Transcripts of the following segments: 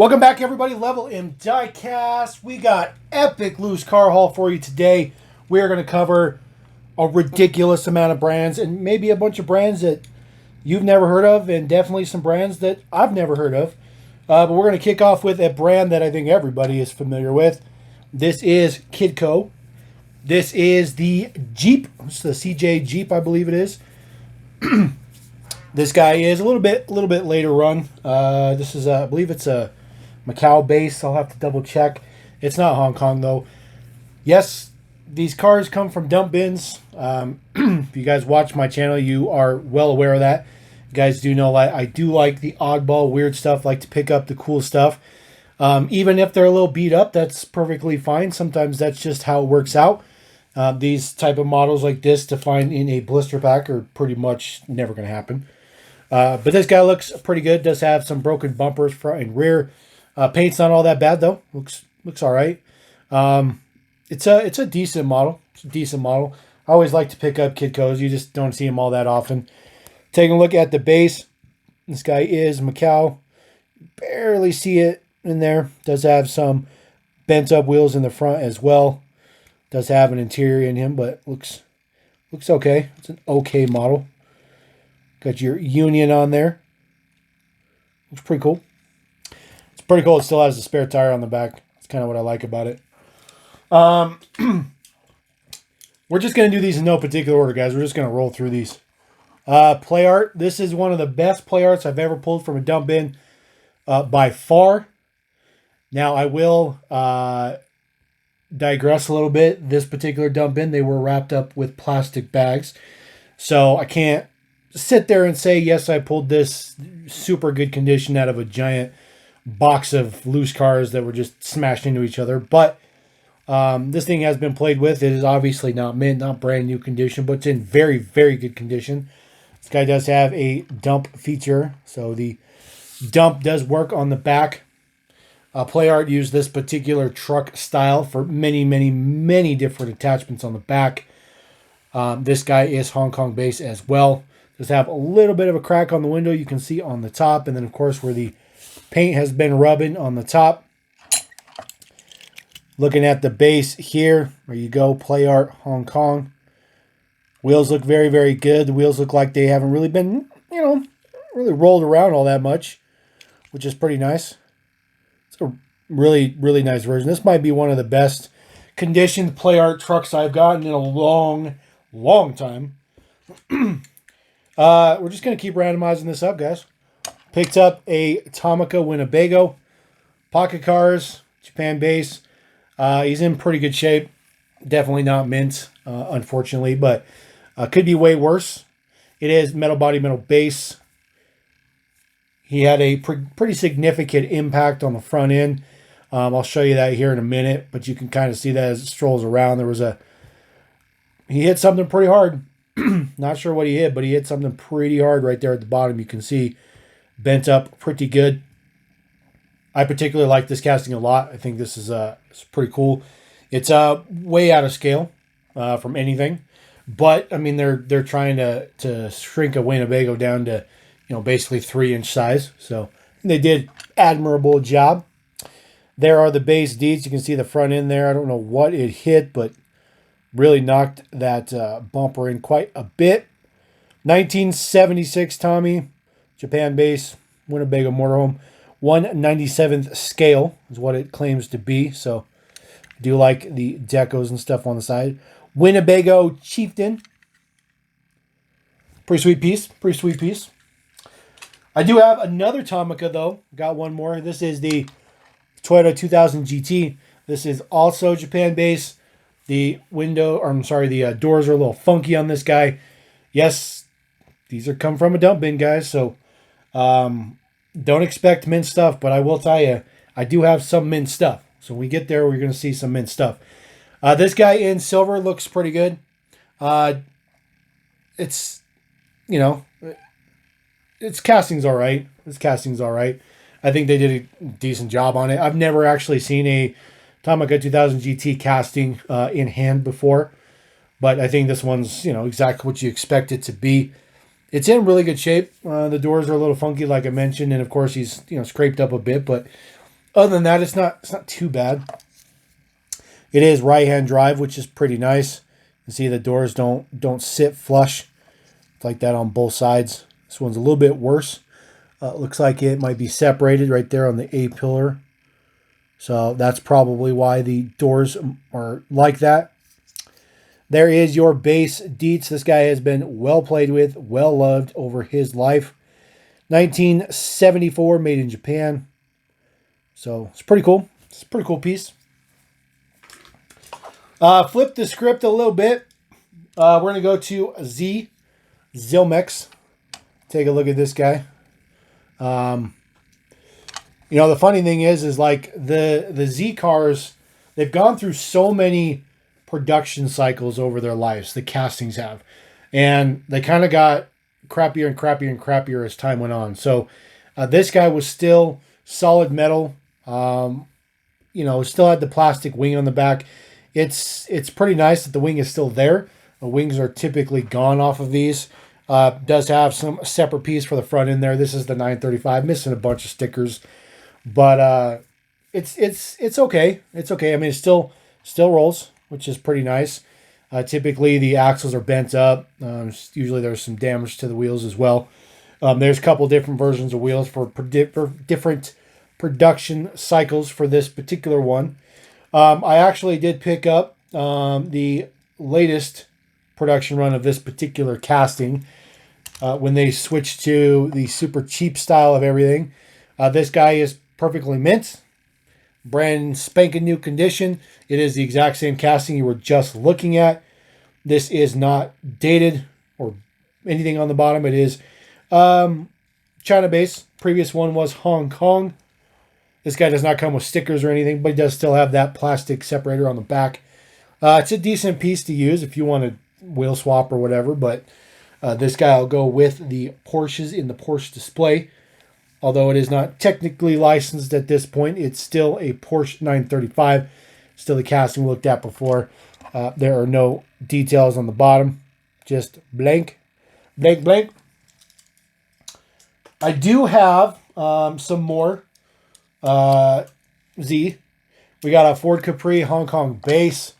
Welcome back, everybody. Level M Diecast. We got epic loose car haul for you today. We are going to cover a ridiculous amount of brands and maybe a bunch of brands that you've never heard of, and definitely some brands that I've never heard of. But we're going to kick off with a brand that I think everybody is familiar with. This is Kidco. This is the Jeep. It's the CJ Jeep, I believe it is. This guy is a little bit later run. This is, I believe it's a Macau base. I'll have to double check. It's not Hong Kong though. Yes, these cars come from dump bins. If you guys watch my channel, you are well aware of that. You guys do know I do like the oddball weird stuff. Like to pick up the cool stuff. Even if they're a little beat up, that's perfectly fine. Sometimes that's just how it works out. These type of models like this to find in a blister pack are pretty much never going to happen. But this guy looks pretty good. Does have some broken bumpers front and rear. Paint's not all that bad though. Looks all right. It's a decent model. It's a decent model. I always like to pick up Kidcos. You just don't see them all that often. Taking a look at the base. This guy is Macau. Barely see it in there. Does have some bent up wheels in the front as well. Does have an interior in him, but looks okay. It's an okay model. Got your Union on there. Looks pretty cool. It's pretty cool. It still has a spare tire on the back. That's kind of what I like about it. We're just going to do these in no particular order, guys. We're just going to roll through these. Playart. This is one of the best Playarts I've ever pulled from a dump bin by far. Now, I will digress a little bit. This particular dump bin, they were wrapped up with plastic bags. So I can't sit there and say, yes, I pulled this super good condition out of a giant box of loose cars that were just smashed into each other. But this thing has been played with. It is obviously not mint, not brand new condition, but it's in very, very good condition. This guy does have a dump feature, so the dump does work on the back. Playart used this particular truck style for many, many, many different attachments on the back. This guy is Hong Kong based as well. Does have a little bit of a crack on the window you can see on the top, and then of course where the paint has been rubbing on the top. Looking at the base here, there you go, Playart Hong Kong. Wheels look very, very good. The wheels look like they haven't really been, really rolled around all that much, which is pretty nice. It's a really, really nice version. This might be one of the best conditioned Playart trucks I've gotten in a long, long time. We're just going to keep randomizing this up, guys. Picked up a Tomica Winnebago. Pocket cars, Japan base. He's in pretty good shape. Definitely not mint, unfortunately, but could be way worse. It is metal body, metal base. He had a pretty significant impact on the front end. I'll show you that here in a minute, but you can kind of see that as it strolls around. He hit something pretty hard. Not sure what he hit, but he hit something pretty hard right there at the bottom. You can see bent up pretty good. I particularly like this casting a lot. I think this is it's pretty cool. It's way out of scale from anything, but I mean they're trying to shrink a Winnebago down to basically 3-inch size. So they did admirable job. There are the base deets. You can see the front end there. I don't know what it hit, but really knocked that bumper in quite a bit. 1976 Tommy, Japan base, Winnebago motorhome. 1/97th scale is what it claims to be. So I do like the decos and stuff on the side. Winnebago Chieftain. Pretty sweet piece. Pretty sweet piece. I do have another Tomica though. Got one more. This is the Toyota 2000 GT. This is also Japan base. The the doors are a little funky on this guy. Yes, these are come from a dump bin, guys. So don't expect mint stuff, but I will tell you, I do have some mint stuff. So when we get there, we're going to see some mint stuff. This guy in silver looks pretty good. Its casting's all right. This casting's all right. I think they did a decent job on it. I've never actually seen a Tomica 2000 GT casting in hand before, but I think this one's exactly what you expect it to be. It's in really good shape. The doors are a little funky, like I mentioned, and of course he's scraped up a bit, but Other than that, it's not too bad. It is right-hand drive, which is pretty nice. You see the doors don't sit flush. It's like that on both sides. This one's a little bit worse. Looks like it might be separated right there on the A-pillar. So that's probably why the doors are like that. There is your base deets. This guy has been well played with, well loved over his life. 1974, made in Japan. So it's pretty cool. It's a pretty cool piece. Flip the script a little bit. We're going to go to Zilmex. Take a look at this guy. You know, the funny thing is like the Z cars, they've gone through so many production cycles over their lives, the castings have. And they kind of got crappier and crappier and crappier as time went on. So this guy was still solid metal. You know, still had the plastic wing on the back. It's pretty nice that the wing is still there. The wings are typically gone off of these. Does have some separate piece for the front end there. This is the 935, missing a bunch of stickers, but it's okay. It's okay. I mean, it still rolls, which is pretty nice. Typically, the axles are bent up. Usually, there's some damage to the wheels as well. There's a couple different versions of wheels for different production cycles for this particular one. I actually did pick up the latest production run of this particular casting when they switched to the super cheap style of everything. This guy is perfectly mint, brand spanking new condition. It is the exact same casting you were just looking at. This is not dated or anything on the bottom. It is China base. Previous one was Hong Kong. This guy does not come with stickers or anything, but he does still have that plastic separator on the back. It's a decent piece to use if you want to wheel swap or whatever, but this guy will go with the Porsches in the Porsche display. Although it is not technically licensed at this point, it's still a Porsche 935. Still the casting we looked at before. There are no details on the bottom. Just blank. Blank, blank. I do have some more Z. We got a Ford Capri Hong Kong base.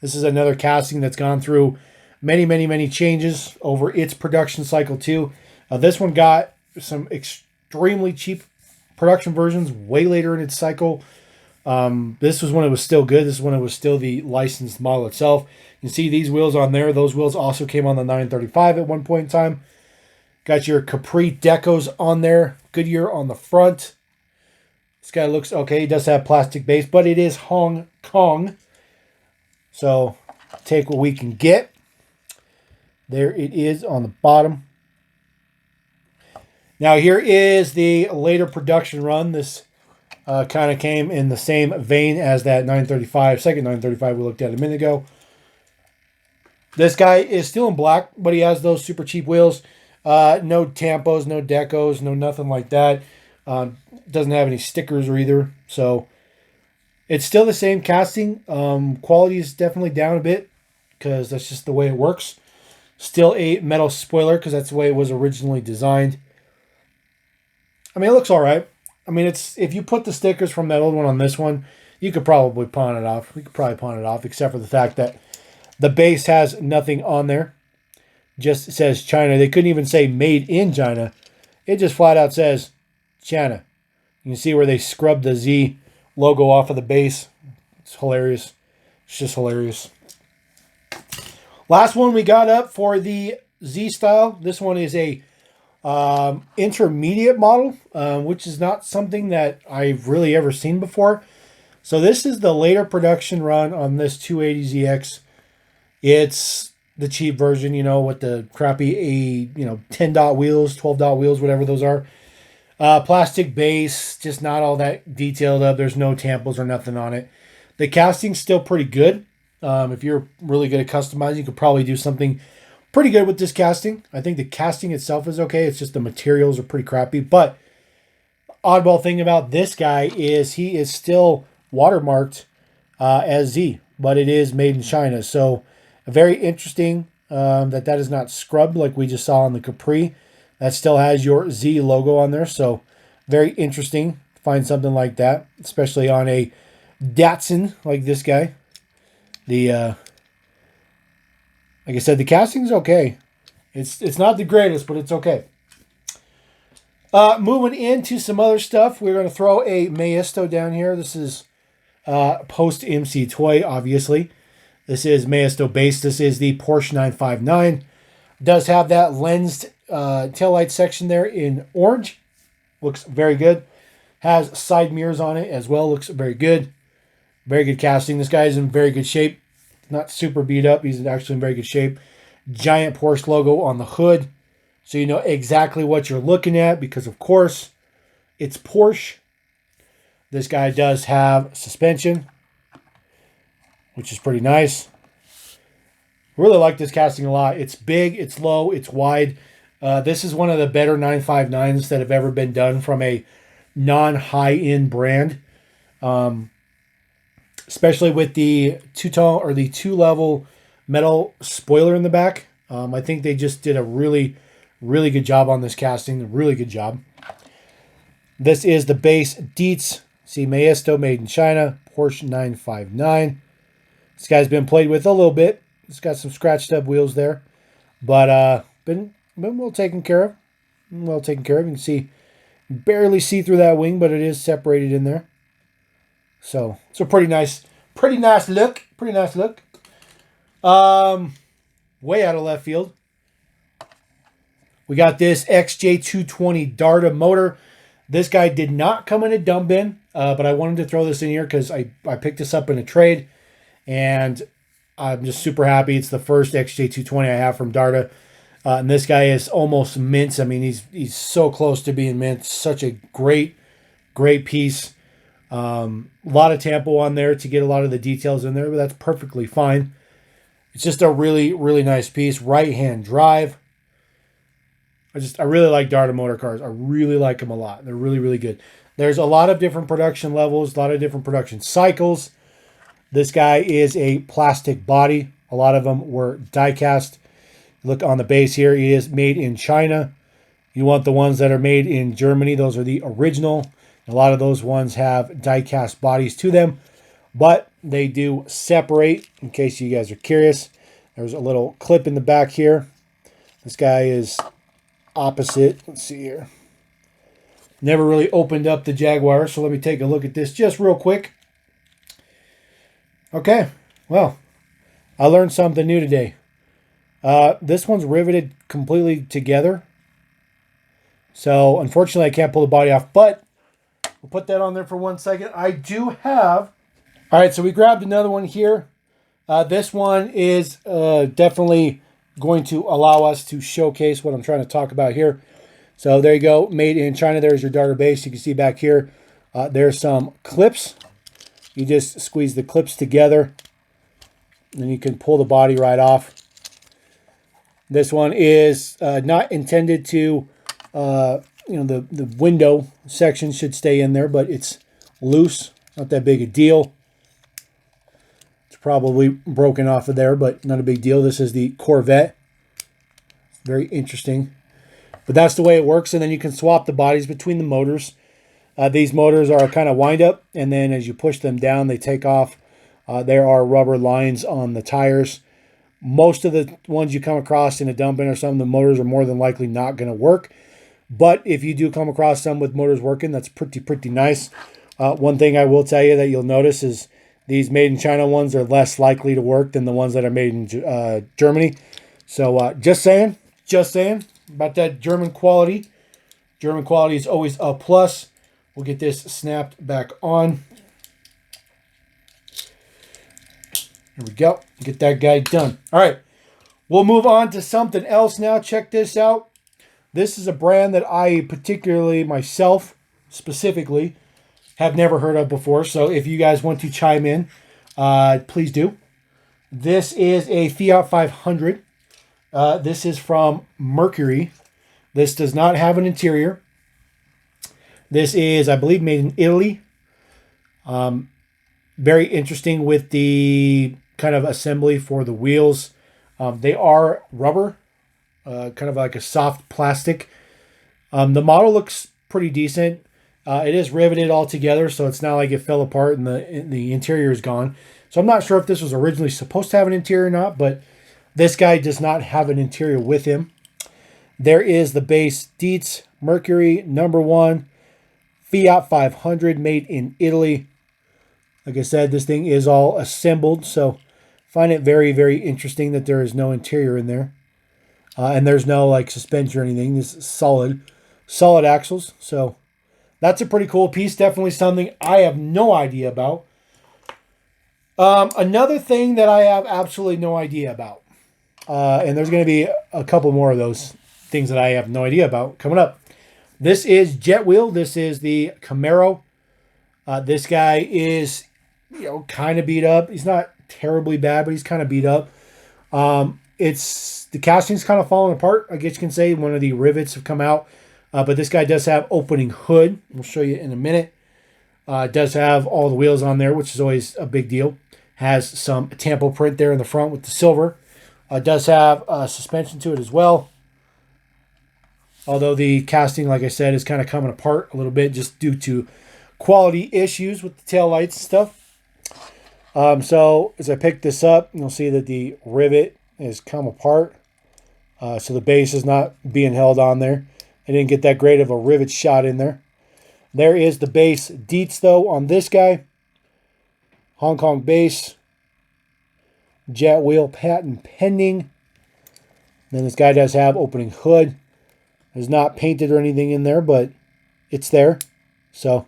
This is another casting that's gone through many changes over its production cycle too. This one got some extremely cheap production versions way later in its cycle. This was when it was still good. This is when it was still the licensed model itself. You can see these wheels on there. Those wheels also came on the 935 at one point in time. Got your Capri decos on there. Goodyear on the front. This guy looks okay. He does have plastic base, but it is Hong Kong. So take what we can get. There it is on the bottom. Now here is the later production run. This kind of came in the same vein as that 935, second 935 we looked at a minute ago. This guy is still in black, but he has those super cheap wheels. No tampos, no decos, no nothing like that. Doesn't have any stickers or either. So it's still the same casting. Quality is definitely down a bit because that's just the way it works. Still a metal spoiler because that's the way it was originally designed. I mean, it looks all right. I mean, it's if you put the stickers from that old one on this one, you could probably pawn it off. We could probably pawn it off, except for the fact that the base has nothing on there. Just says China. They couldn't even say made in China. It just flat out says China. You can see where they scrubbed the Z logo off of the base. It's hilarious. It's just hilarious. Last one we got up for the Z style. This one is a intermediate model, which is not something that I've really ever seen before. So this is the later production run on this 280ZX. It's the cheap version, you know, with the crappy 10 dot wheels, 12 dot wheels, whatever those are. Plastic base, just not all that detailed up. There's no tampos or nothing on it. The casting's still pretty good. If you're really good at customizing, you could probably do something pretty good with this casting. I think the casting itself is okay. It's just the materials are pretty crappy. But oddball thing about this guy is he is still watermarked as Z, but it is made in China. So very interesting that is not scrubbed like we just saw on the Capri. That still has your Z logo on there. So very interesting find something like that, especially on a Datsun like this guy. The like I said, the casting's okay. It's not the greatest, but it's okay. Moving into some other stuff, we're going to throw a Maisto down here. This is post MC Toy, obviously. This is Maisto base. This is the Porsche 959. Does have that lensed taillight section there in orange. Looks very good. Has side mirrors on it as well. Looks very good. Very good casting. This guy is in very good shape. Not super beat up. He's actually in very good shape. Giant Porsche logo on the hood. So you know exactly what you're looking at because, of course, it's Porsche. This guy does have suspension, which is pretty nice. Really like this casting a lot. It's big, it's low, it's wide. This is one of the better 959s that have ever been done from a non-high-end brand. Especially with the two-tone or the two-level metal spoiler in the back. I think they just did a really good job on this casting. A really good job. This is the base Dietz. See, Maisto made in China. Porsche 959. This guy's been played with a little bit. It's got some scratched up wheels there. But been well taken care of. Well taken care of. You can see, barely see through that wing, but it is separated in there. So it's a pretty nice look. Pretty nice look. Way out of left field. We got this XJ220 Darda motor. This guy did not come in a dump bin, but I wanted to throw this in here because I picked this up in a trade, and I'm just super happy. It's the first XJ220 I have from Darda, and this guy is almost mint. I mean, he's so close to being mint. Such a great piece. A lot of tampo on there to get a lot of the details in there, but that's perfectly fine. It's just a really nice piece. Right-hand drive. I really like Darda motor cars. I really like them a lot. They're really good. There's a lot of different production levels, a lot of different production cycles. This guy is a plastic body. A lot of them were die-cast. Look on the base here. It is made in China. You want the ones that are made in Germany. Those are the original. A lot of those ones have die-cast bodies to them, but they do separate, in case you guys are curious. There's a little clip in the back here. This guy is opposite. Let's see here. Never really opened up the Jaguar, so let me take a look at this just real quick. Okay, well, I learned something new today. This one's riveted completely together. So, unfortunately, I can't pull the body off, but we'll put that on there for 1 second. I do have... All right, so we grabbed another one here. This one is definitely going to allow us to showcase what I'm trying to talk about here. So there you go, made in China. There's your Darda base. You can see back here, there's some clips. You just squeeze the clips together, and then you can pull the body right off. This one is not intended to, the window section should stay in there, but it's loose. Not that big a deal. It's probably broken off of there, but not a big deal. This is the Corvette. Very interesting. But that's the way it works, and then you can swap the bodies between the motors. These motors are kind of wind up, and then as you push them down, they take off. There are rubber lines on the tires. Most of the ones you come across in a dump bin or something, the motors are more than likely not going to work. But if you do come across some with motors working, that's pretty nice. One thing I will tell you that you'll notice is these made in China ones are less likely to work than the ones that are made in Germany. So just saying about that German quality. German quality is always a plus. We'll get this snapped back on. Here we go. Get that guy done. All right. We'll move on to something else now. Check this out. This is a brand that I particularly, myself, specifically, have never heard of before. So if you guys want to chime in, please do. This is a Fiat 500. This is from Mercury. This does not have an interior. This is, I believe, made in Italy. Very interesting with the kind of assembly for the wheels. They are rubber, kind of like a soft plastic. The model looks pretty decent. It is riveted all together, so it's not like it fell apart and the interior is gone. So I'm not sure if this was originally supposed to have an interior or not, but this guy does not have an interior with him. There is the base Dietz Mercury #1 Fiat 500 made in Italy. Like I said, this thing is all assembled, so find it very, very interesting that there is no interior in there. And there's no like suspension or anything. This is solid axles. So that's a pretty cool piece. Definitely something I have no idea about. Another thing that I have absolutely no idea about. And there's going to be a couple more of those things that I have no idea about coming up. This is Jet Wheel. This is the Camaro. This guy is, kind of beat up. He's not terribly bad, but he's kind of beat up. The casting's kind of falling apart, I guess you can say. One of the rivets have come out. But this guy does have opening hood. We'll show you in a minute. It does have all the wheels on there, which is always a big deal. Has some tampo print there in the front with the silver. It does have suspension to it as well. Although the casting, like I said, is kind of coming apart a little bit just due to quality issues with the tail lights and stuff. So as I pick this up, you'll see that the rivet has come apart. So the base is not being held on there. I didn't get that great of a rivet shot in there. There is the base Dietz, though, on this guy. Hong Kong base. Jet Wheel patent pending. Then this guy does have opening hood. It's not painted or anything in there, but it's there. So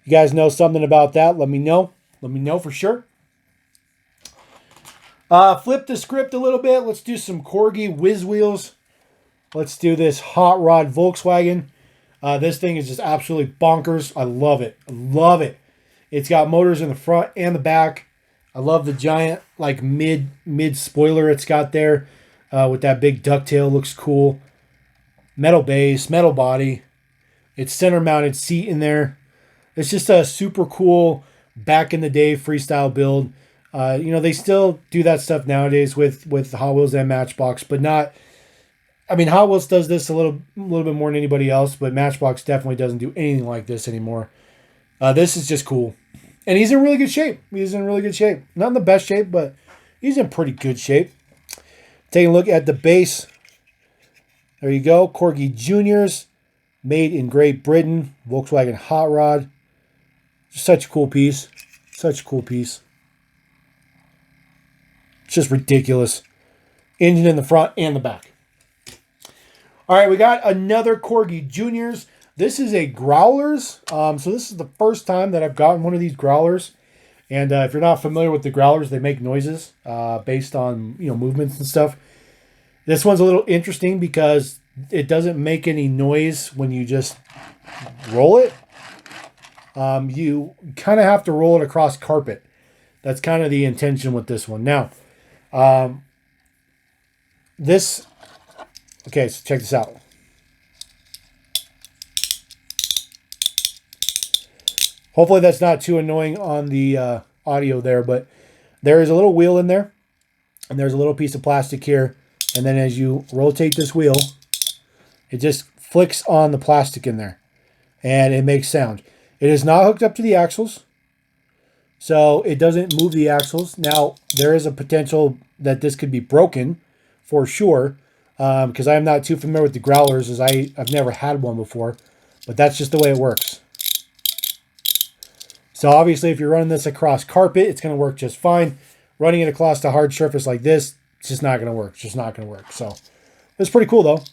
if you guys know something about that, let me know. Let me know for sure. Flip the script a little bit. Let's do some Corgi whiz wheels. Let's do this hot rod Volkswagen. This thing is just absolutely bonkers. I love it. I love it. It's got motors in the front and the back. I love the giant like mid spoiler it's got there with that big ducktail. Looks cool. Metal base, metal body. It's center mounted seat in there. It's just a super cool back in the day freestyle build. They still do that stuff nowadays with Hot Wheels and Matchbox, but not. I mean, Hot Wheels does this a little bit more than anybody else, but Matchbox definitely doesn't do anything like this anymore. This is just cool. And he's in really good shape. He's in really good shape. Not in the best shape, but he's in pretty good shape. Taking a look at the base. There you go. Corgi Juniors. Made in Great Britain. Volkswagen Hot Rod. Just such a cool piece. Such a cool piece. It's just ridiculous. Engine in the front and the back. All right, we got another Corgi Juniors. This is a Growlers. So this is the first time that I've gotten one of these Growlers. And if you're not familiar with the Growlers, they make noises based on movements and stuff. This one's a little interesting because it doesn't make any noise when you just roll it. You kind of have to roll it across carpet. That's kind of the intention with this one. Now, okay, so check this out. Hopefully that's not too annoying on the audio there, but there is a little wheel in there, and there's a little piece of plastic here, and then as you rotate this wheel, it just flicks on the plastic in there, and it makes sound. It is not hooked up to the axles, so it doesn't move the axles. Now, there is a potential that this could be broken, for sure, because I am not too familiar with the Growlers, as I've never had one before, but that's just the way it works. So obviously, if you're running this across carpet, it's going to work just fine. Running it across a hard surface like this, it's just not going to work. It's just not going to work. So it's pretty cool, though.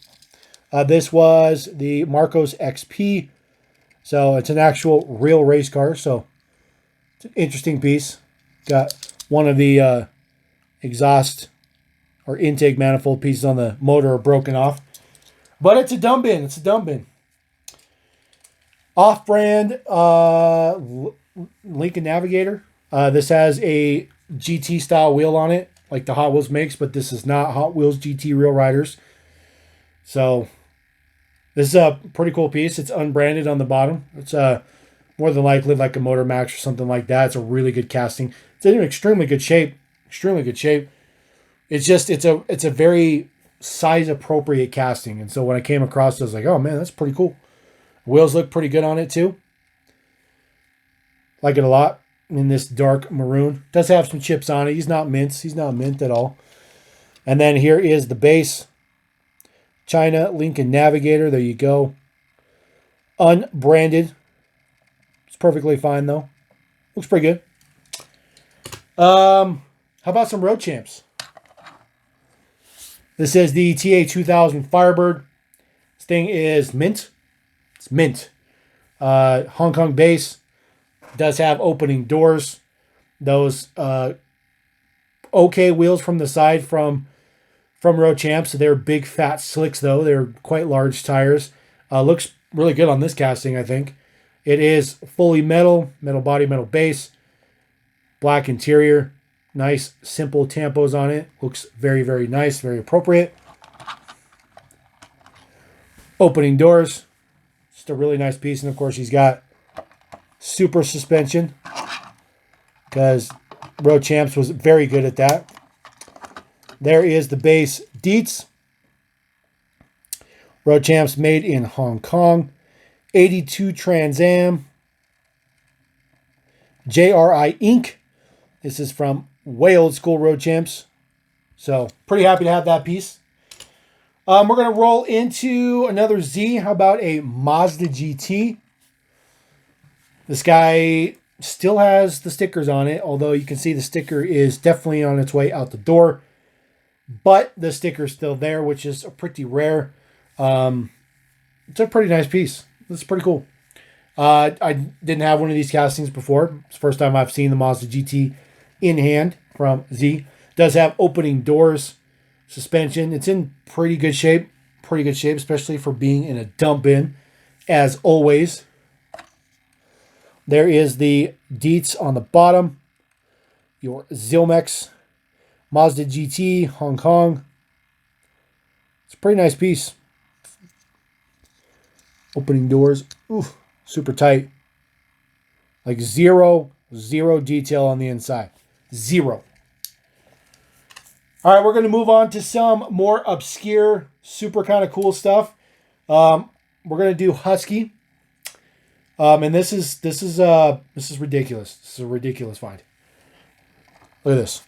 This was the Marcos XP. So it's an actual real race car. So it's an interesting piece. Got one of the exhaust or intake manifold pieces on the motor are broken off. But it's a dumb bin. It's a dumb bin. Off-brand Lincoln Navigator. This has a GT style wheel on it, like the Hot Wheels makes, but this is not Hot Wheels GT Real Riders. So this is a pretty cool piece. It's unbranded on the bottom. It's more than likely like a Motor Max or something like that. It's a really good casting. It's in extremely good shape. Extremely good shape. It's just it's a very size appropriate casting. And so when I came across it, I was like, oh man, that's pretty cool. Wheels look pretty good on it too. Like it a lot in this dark maroon. Does have some chips on it. He's not mint. He's not mint at all. And then here is the base. China Lincoln Navigator. There you go. Unbranded. It's perfectly fine though. Looks pretty good. How about some Road Champs? This is the TA2000 Firebird. This thing is mint. It's mint. Hong Kong base. Does have opening doors. Those okay wheels from the side from Road Champs. They're big fat slicks though. They're quite large tires. Looks really good on this casting, I think. It is fully metal body, metal base, black interior. Nice simple tampos on it. Looks very, very nice, very appropriate. Opening doors. Just a really nice piece. And of course he's got super suspension, because Road Champs was very good at that. There is the base deets. Road Champs made in Hong Kong. 82 Trans Am. JRI Inc. This is from way old school Road Champs. So pretty happy to have that piece. We're going to roll into another Z. How about a Mazda GT? This guy still has the stickers on it, although you can see the sticker is definitely on its way out the door. But the sticker's still there, which is pretty rare. It's a pretty nice piece. It's pretty cool. I didn't have one of these castings before. It's the first time I've seen the Mazda GT in hand from Z. Does have opening doors, suspension. It's in pretty good shape. Pretty good shape, especially for being in a dump bin, as always. There is the deets on the bottom. Your Zilmex Mazda GT, Hong Kong. It's a pretty nice piece. Opening doors. Ooh, super tight. Like zero detail on the inside. Zero. All right, we're going to move on to some more obscure, super kind of cool stuff. We're going to do Husky. And this is ridiculous. This is a ridiculous find. Look at this.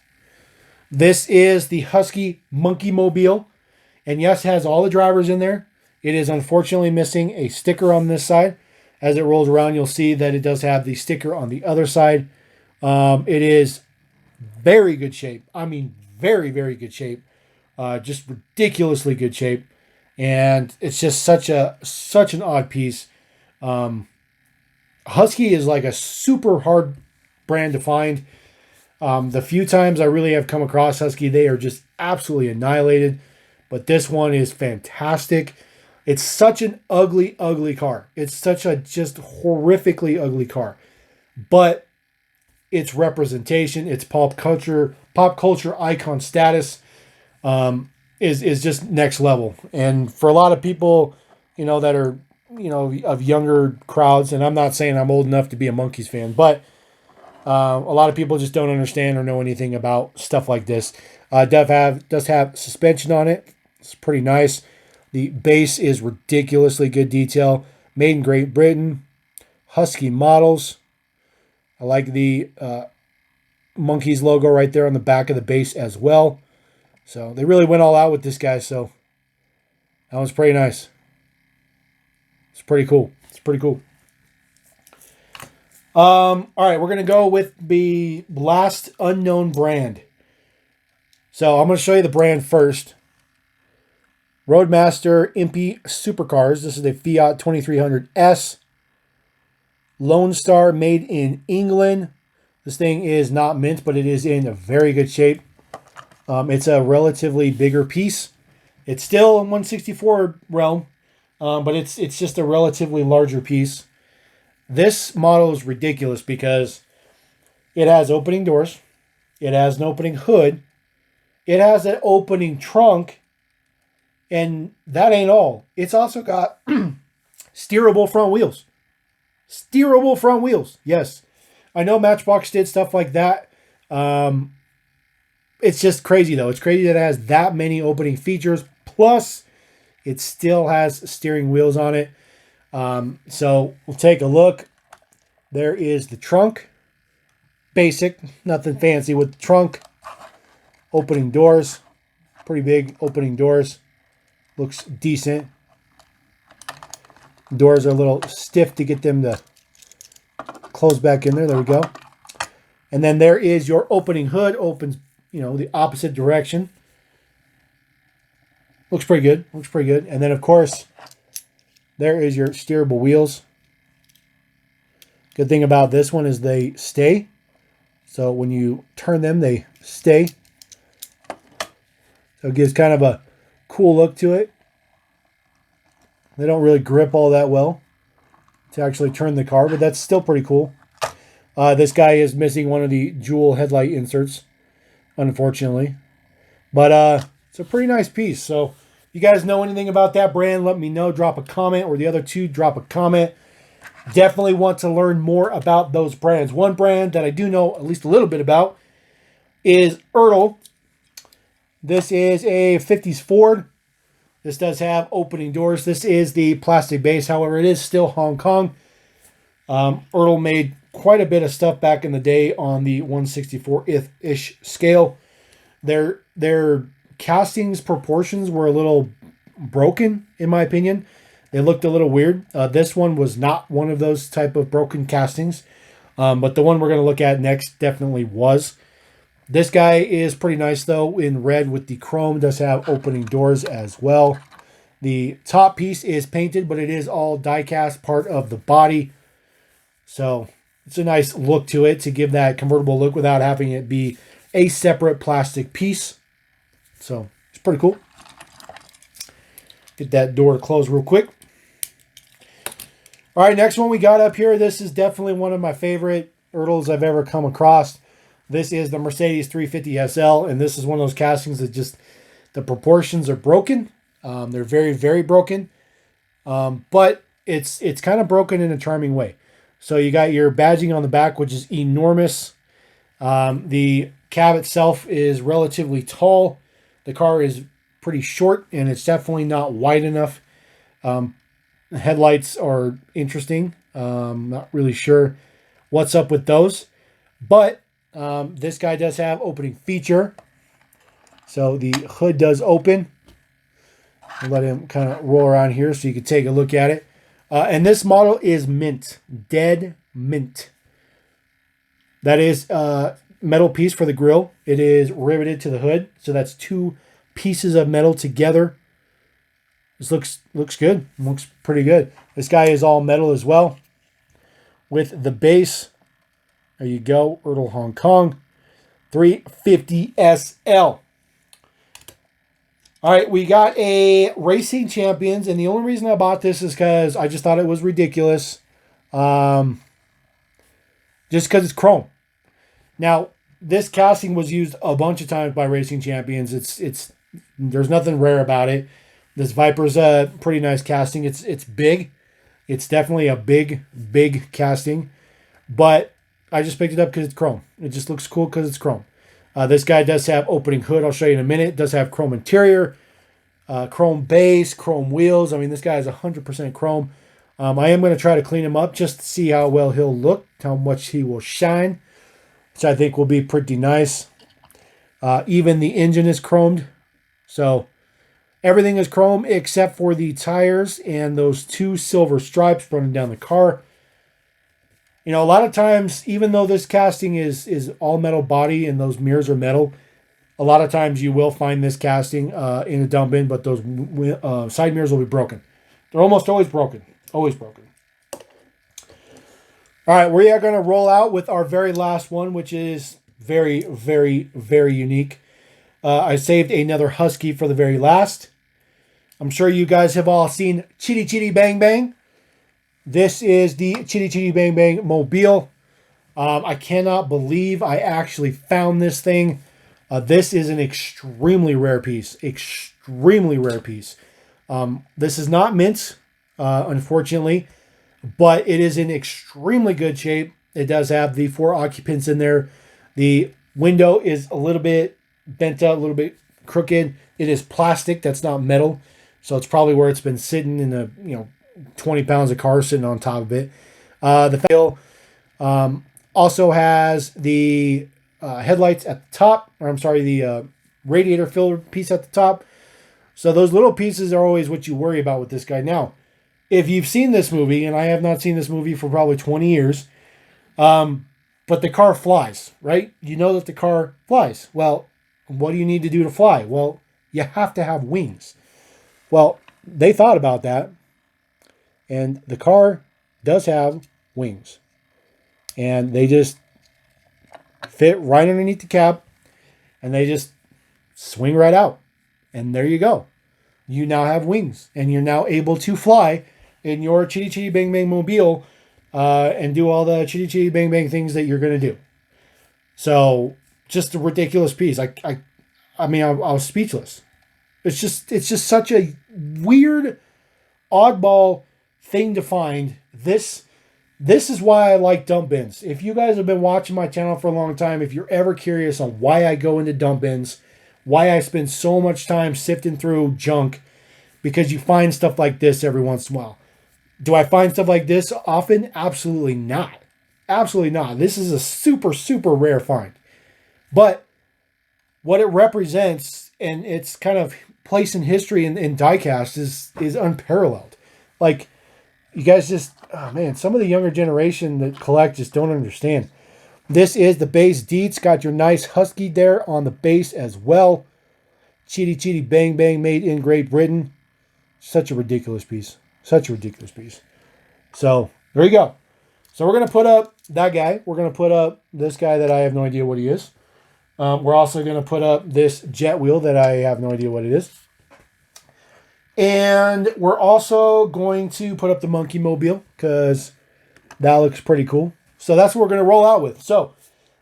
This is the Husky Monkey Mobile. And yes, it has all the drivers in there. It is unfortunately missing a sticker on this side. As it rolls around, you'll see that it does have the sticker on the other side. It is very good shape. I mean, very, very good shape. Just ridiculously good shape. And it's just such an odd piece. Husky is like a super hard brand to find. The few times I really have come across Husky, they are just absolutely annihilated. But this one is fantastic. It's such an ugly, ugly car. It's such a just horrifically ugly car. But its representation, its pop culture icon status is just next level. And for a lot of people, that are, of younger crowds, and I'm not saying I'm old enough to be a Monkees fan, but a lot of people just don't understand or know anything about stuff like this. Does have suspension on it. It's pretty nice. The base is ridiculously good detail. Made in Great Britain. Husky models. I like the Monkees logo right there on the back of the base as well. So they really went all out with this guy. So that was pretty nice. It's pretty cool. It's pretty cool. All right, we're going to go with the last unknown brand. So I'm going to show you the brand first. Roadmaster Impy Supercars. This is a Fiat 2300S. Lone Star made in England. This thing is not mint, but it is in a very good shape. It's a relatively bigger piece. It's still in 164 realm, but it's just a relatively larger piece. This model is ridiculous because it has opening doors. It has an opening hood. It has an opening trunk. And that ain't all. It's also got steerable front wheels. Steerable front wheels. Yes. I know Matchbox did stuff like that. It's just crazy, though. It's crazy that it has that many opening features. Plus, it still has steering wheels on it. So we'll take a look. There is the trunk. Basic, nothing fancy with the trunk. Opening doors. Pretty big opening doors. Looks decent. Doors are a little stiff to get them to close back in there. There we go. And then there is your opening hood. Opens, you know, the opposite direction. Looks pretty good. Looks pretty good. And then, of course, there is your steerable wheels. Good thing about this one is they stay. So when you turn them, they stay. So it gives kind of a cool look to it. They don't really grip all that well to actually turn the car, but that's still pretty cool. This guy is missing one of the jewel headlight inserts, unfortunately. But it's a pretty nice piece. So if you guys know anything about that brand, let me know. Drop a comment, or the other two, drop a comment. Definitely want to learn more about those brands. One brand that I do know at least a little bit about is Ertl. This is a 50s Ford. This does have opening doors. This is the plastic base. However, it is still Hong Kong. Ertl made quite a bit of stuff back in the day on the 1/64th-ish scale. Their castings proportions were a little broken, in my opinion. They looked a little weird. This one was not one of those type of broken castings. But the one we're going to look at next definitely was. This guy is pretty nice, though, in red with the chrome. Does have opening doors as well. The top piece is painted, but it is all die-cast part of the body. So it's a nice look to it to give that convertible look without having it be a separate plastic piece. So it's pretty cool. Get that door to close real quick. All right, next one we got up here. This is definitely one of my favorite Ertls I've ever come across. This is the Mercedes 350 SL, and this is one of those castings that just, the proportions are broken. They're very, very broken. But it's kind of broken in a charming way. So you got your badging on the back, which is enormous. The cab itself is relatively tall. The car is pretty short, and it's definitely not wide enough. Headlights are interesting. Not really sure what's up with those. But this guy does have opening feature. So the hood does open. I'll let him kind of roll around here so you can take a look at it. And this model is mint. Dead mint. That is a metal piece for the grille. It is riveted to the hood. So that's two pieces of metal together. This looks good. Looks pretty good. This guy is all metal as well. With the base. There you go. Ertl Hong Kong. 350 SL. All right, we got a Racing Champions, and the only reason I bought this is because I just thought it was ridiculous. Just because it's chrome. Now, this casting was used a bunch of times by Racing Champions. There's nothing rare about it. This Viper's a pretty nice casting. It's big. It's definitely a big casting. But I just picked it up because it's chrome. It just looks cool because it's chrome. This guy does have opening hood. I'll show you in a minute. It does have chrome interior, chrome base, chrome wheels. I mean, this guy is 100% chrome. I am going to try to clean him up just to see how well he'll look, how much he will shine, which I think will be pretty nice. Even the engine is chromed. So everything is chrome except for the tires and those two silver stripes running down the car. You know, a lot of times, even though this casting is all metal body and those mirrors are metal, a lot of times you will find this casting in a dump bin, but those side mirrors will be broken. They're almost always broken. Always broken. All right, we are going to roll out with our very last one, which is very, very, very unique. I saved another Husky for the very last. I'm sure you guys have all seen Chitty Bang Bang. This is the Chitty Bang Bang Mobile. I cannot believe I actually found this thing. This is an extremely rare piece. Extremely rare piece. This is not mint, unfortunately, but it is in extremely good shape. It does have the 4 occupants in there. The window is a little bit bent out, a little bit crooked. It is plastic. That's not metal. So it's probably where it's been sitting in a, 20 pounds of car sitting on top of it. The feel, Also has the headlights at the top, or I'm sorry, the radiator filler piece at the top. So those little pieces are always what you worry about with this guy. Now, if you've seen this movie, and I have not seen this movie for probably 20 years, but the car flies, right? You know that the car flies. Well, what do you need to do to fly? Well, you have to have wings. Well, they thought about that, and the car does have wings. And they just fit right underneath the cab, and they just swing right out. And there you go. You now have wings, and you're now able to fly in your Chitty Chitty Bang Bang mobile and do all the Chitty Chitty Bang Bang things that you're going to do. So, just a ridiculous piece. I was speechless. It's just such a weird, oddball thing to find. This is why I like dump bins. If you guys have been watching my channel for a long time, if you're ever curious on why I go into dump bins, why I spend so much time sifting through junk, because you find stuff like this every once in a while. Do I find stuff like this often? Absolutely not. Absolutely not. This is a super, super rare find. But what it represents and its kind of place in history in diecast is unparalleled. Like, you guys just, oh man, some of the younger generation that collect just don't understand. This is the base deets. Got your nice Husky there on the base as well. Chitty Chitty Bang Bang made in Great Britain. Such a ridiculous piece. Such a ridiculous piece. So, there you go. So, we're going to put up that guy. We're going to put up this guy that I have no idea what he is. We're also going to put up this jet wheel that I have no idea what it is. And we're also going to put up the monkey mobile because that looks pretty cool. So that's what we're going to roll out with. So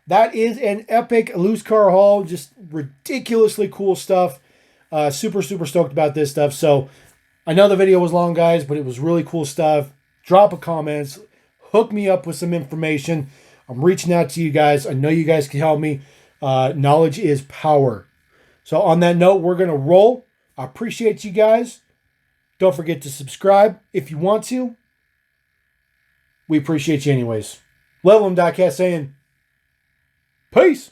that is an epic loose car haul. Just ridiculously cool stuff. Super, super stoked about this stuff. So I know the video was long, guys, but it was really cool stuff. Drop a comment. Hook me up with some information. I'm reaching out to you guys. I know you guys can help me. Knowledge is power. So on that note, we're going to roll. I appreciate you guys. Don't forget to subscribe if you want to. We appreciate you anyways. Level 'em Diecast saying, peace.